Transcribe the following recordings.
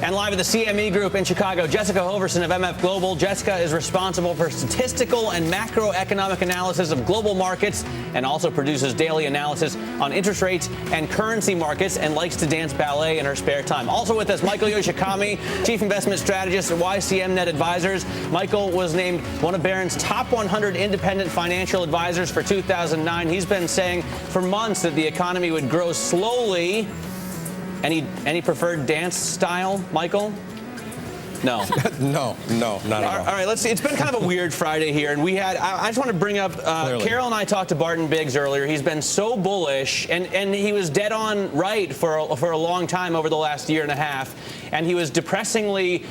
And live at the CME Group in Chicago, Jessica Hoversen of MF Global. Jessica is responsible for statistical and macroeconomic analysis of global markets and also produces daily analysis on interest rates and currency markets and likes to dance ballet in her spare time. Also with us, Michael Yoshikami, Chief Investment Strategist at YMCNet Advisors. Michael was named one of Barron's top 100 independent financial advisors for 2009. He's been saying for months that the economy would grow slowly. Any preferred dance style, Michael? No. No, not at all. All right, let's see. It's been kind of a weird Friday here, and I just want to bring up, Carol and I talked to Barton Biggs earlier. He's been so bullish, and he was dead on right for a long time over the last year and a half, and he was depressingly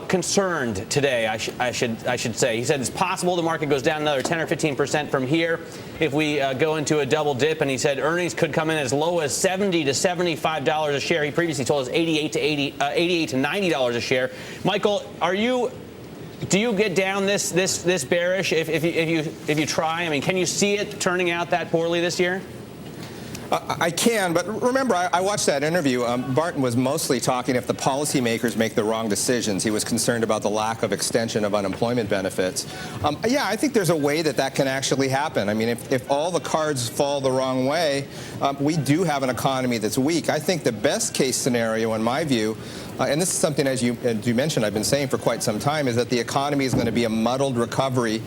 concerned today, I should say. He said it's possible the market goes down another 10 or 15% from here if we go into a double dip, and he said earnings could come in as low as $70 to $75 a share. He previously told us $88 to $90 a share. Michael, do you get down this bearish if you try? I mean, can you see it turning out that poorly this year? I can, but remember, I watched that interview. Barton was mostly talking if the policymakers make the wrong decisions. He was concerned about the lack of extension of unemployment benefits. Yeah, I think there's a way that can actually happen. I mean, if all the cards fall the wrong way, we do have an economy that's weak. I think the best case scenario, in my view, and this is something, as you mentioned, I've been saying for quite some time, is that the economy is going to be a muddled recovery,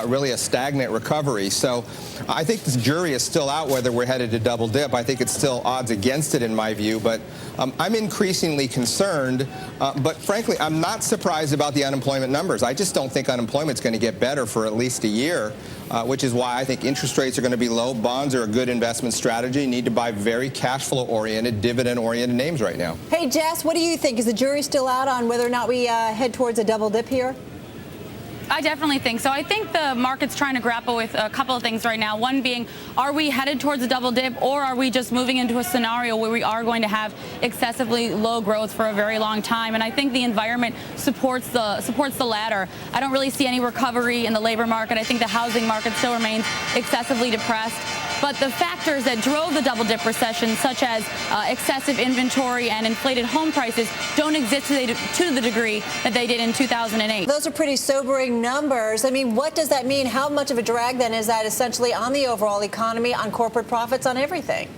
really a stagnant recovery. So I think the jury is still out whether we're headed to double dip. I think it's still odds against it in my view, but I'm increasingly concerned. But frankly, I'm not surprised about the unemployment numbers. I just don't think unemployment's going to get better for at least a year, which is why I think interest rates are going to be low. Bonds are a good investment strategy. You need to buy very cash flow-oriented, dividend-oriented names right now. Hey, Jess, what do you think? Is the jury still out on whether or not we head towards a double dip here? I definitely think so. I think the market's trying to grapple with a couple of things right now. One being, are we headed towards a double dip, or are we just moving into a scenario where we are going to have excessively low growth for a very long time? And I think the environment supports the latter. I don't really see any recovery in the labor market. I think the housing market still remains excessively depressed. But the factors that drove the double dip recession, such as excessive inventory and inflated home prices, don't exist to the degree that they did in 2008. Those are pretty sobering numbers. I mean, what does that mean? How much of a drag then is that essentially on the overall economy, on corporate profits, on everything?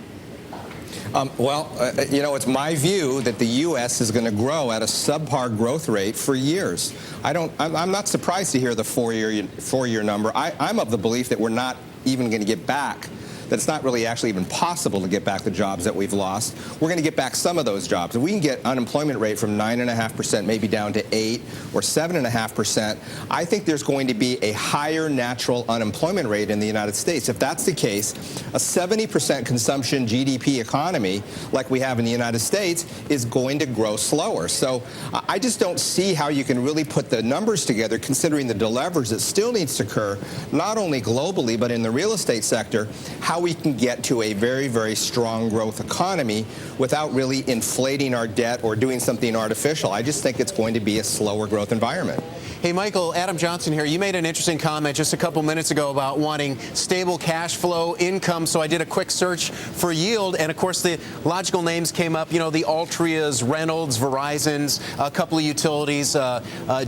It's my view that the U.S. is going to grow at a subpar growth rate for years. I'm not surprised to hear the four-year number. I'm of the belief that we're not even going to get back, that it's not really actually even possible to get back the jobs that we've lost. We're going to get back some of those jobs. If we can get unemployment rate from 9.5% maybe down to 8 or 7.5%, I think there's going to be a higher natural unemployment rate in the United States. If that's the case, a 70% consumption GDP economy like we have in the United States is going to grow slower. So I just don't see how you can really put the numbers together, considering the deleverage that still needs to occur, not only globally but in the real estate sector, how we can get to a very, very strong growth economy without really inflating our debt or doing something artificial. I just think it's going to be a slower growth environment. Hey, Michael, Adam Johnson here. You made an interesting comment just a couple minutes ago about wanting stable cash flow income. So I did a quick search for yield. And, of course, the logical names came up, the Altrias, Reynolds, Verizons, a couple of utilities,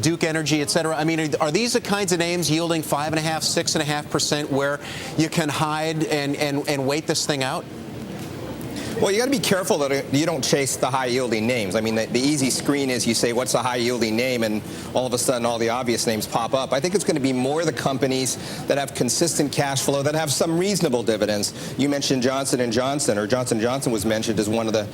Duke Energy, et cetera. I mean, are these the kinds of names yielding 5.5%, 6.5% where you can hide and wait this thing out? Well, you got to be careful that you don't chase the high-yielding names. I mean, the easy screen is you say, what's a high-yielding name? And all of a sudden, all the obvious names pop up. I think it's going to be more the companies that have consistent cash flow, that have some reasonable dividends. You mentioned Johnson & Johnson, or Johnson & Johnson was mentioned as one of the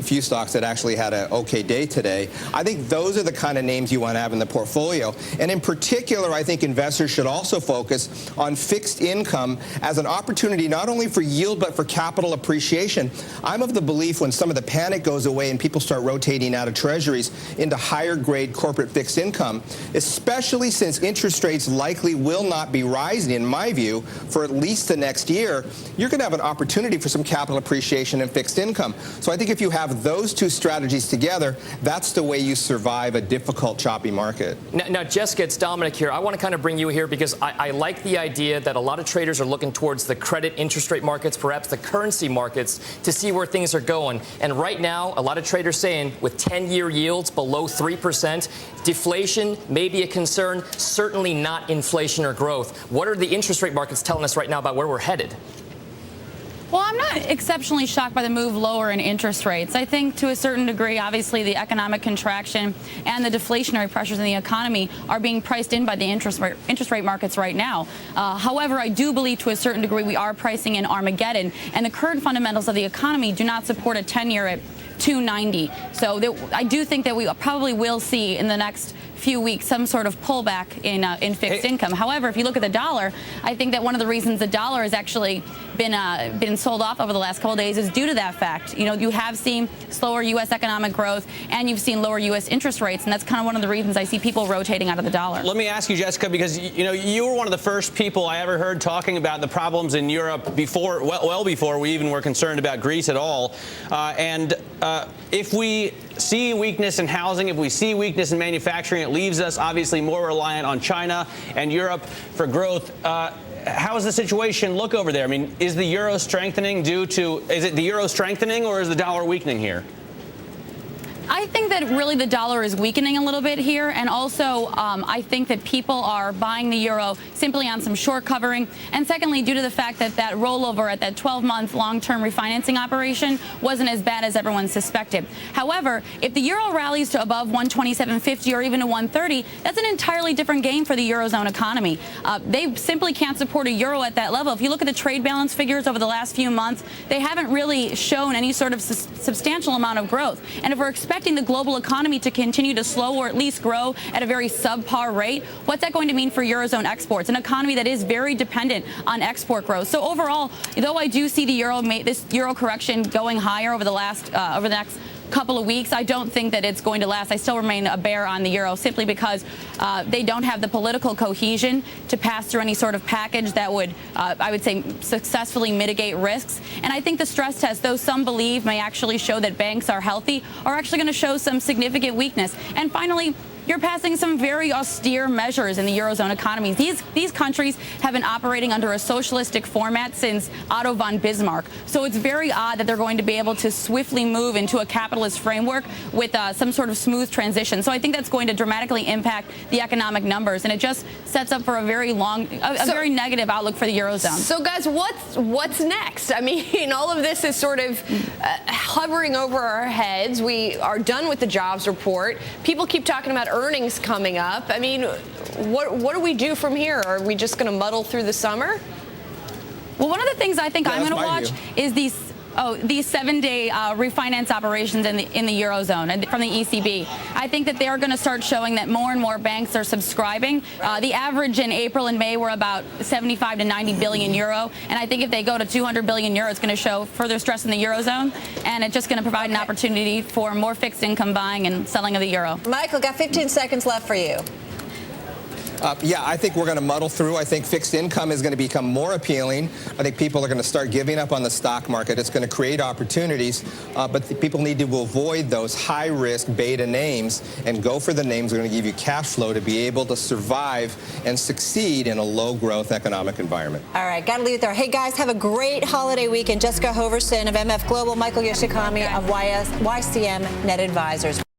few stocks that actually had an okay day today. I think those are the kind of names you want to have in the portfolio. And in particular, I think investors should also focus on fixed income as an opportunity not only for yield but for capital appreciation. I'm of the belief when some of the panic goes away and people start rotating out of treasuries into higher grade corporate fixed income, especially since interest rates likely will not be rising, in my view, for at least the next year, you're going to have an opportunity for some capital appreciation in fixed income. So I think if you have those two strategies together, that's the way you survive a difficult, choppy market. Now, Jessica, it's Dominic here. I want to kind of bring you here because I like the idea that a lot of traders are looking towards the credit interest rate markets, perhaps the currency markets, to see where things are going. And right now, a lot of traders saying with 10-year yields below 3%, deflation may be a concern, certainly not inflation or growth. What are the interest rate markets telling us right now about where we're headed? Well, I'm not exceptionally shocked by the move lower in interest rates. I think to a certain degree, obviously, the economic contraction and the deflationary pressures in the economy are being priced in by the interest rate markets right now. However, I do believe to a certain degree we are pricing in Armageddon, and the current fundamentals of the economy do not support a 10-year at 290. So I do think that we probably will see in the next few weeks some sort of pullback in fixed income. However, if you look at the dollar, I think that one of the reasons the dollar has actually been sold off over the last couple of days is due to that fact. You know, you have seen slower U.S. economic growth, and you've seen lower U.S. interest rates, and that's kind of one of the reasons I see people rotating out of the dollar. Let me ask you, Jessica, because you were one of the first people I ever heard talking about the problems in Europe before, well before we even were concerned about Greece at all. If we see weakness in housing, if we see weakness in manufacturing, it leaves us obviously more reliant on China and Europe for growth. How does the situation look over there? I mean, is the euro strengthening is it the euro strengthening or is the dollar weakening here? I think that really the dollar is weakening a little bit here, and also I think that people are buying the euro simply on some short covering, and secondly, due to the fact that that rollover at that 12-month long-term refinancing operation wasn't as bad as everyone suspected. However, if the euro rallies to above 127.50 or even to 130, that's an entirely different game for the eurozone economy. They simply can't support a euro at that level. If you look at the trade balance figures over the last few months, they haven't really shown any sort of substantial amount of growth, and if we're expecting the global economy to continue to slow or at least grow at a very subpar rate, what's that going to mean for Eurozone exports, an economy that is very dependent on export growth? So overall, though I do see the this euro correction going higher over the next couple of weeks, I don't think that it's going to last. I still remain a bear on the euro simply because they don't have the political cohesion to pass through any sort of package that would, I would say, successfully mitigate risks. And I think the stress test, though some believe may actually show that banks are healthy, are actually going to show some significant weakness. And finally, you're passing some very austere measures in the Eurozone economies. These countries have been operating under a socialistic format since Otto von Bismarck. So it's very odd that they're going to be able to swiftly move into a capitalist framework with some sort of smooth transition. So I think that's going to dramatically impact the economic numbers, and it just sets up for a very very negative outlook for the Eurozone. So guys, what's next? I mean, all of this is sort of hovering over our heads. We are done with the jobs report. People keep talking about earnings coming up. I mean, what do we do from here? Are we just going to muddle through the summer? Well, one of the things I think I'm going to watch is these 7-day refinance operations in the Eurozone and from the ECB. I think that they're going to start showing that more and more banks are subscribing. The average in April and May were about 75 to 90 billion euro. And I think if they go to 200 billion euro, it's going to show further stress in the Eurozone. And it's just going to provide an opportunity for more fixed income buying and selling of the euro. Michael, got 15 seconds left for you. Yeah, I think we're going to muddle through. I think fixed income is going to become more appealing. I think people are going to start giving up on the stock market. It's going to create opportunities, but people need to avoid those high-risk beta names and go for the names that are going to give you cash flow to be able to survive and succeed in a low-growth economic environment. All right, got to leave it there. Hey, guys, have a great holiday weekend. Jessica Hoversen of MF Global, Michael Yoshikami of YMCNet Advisors.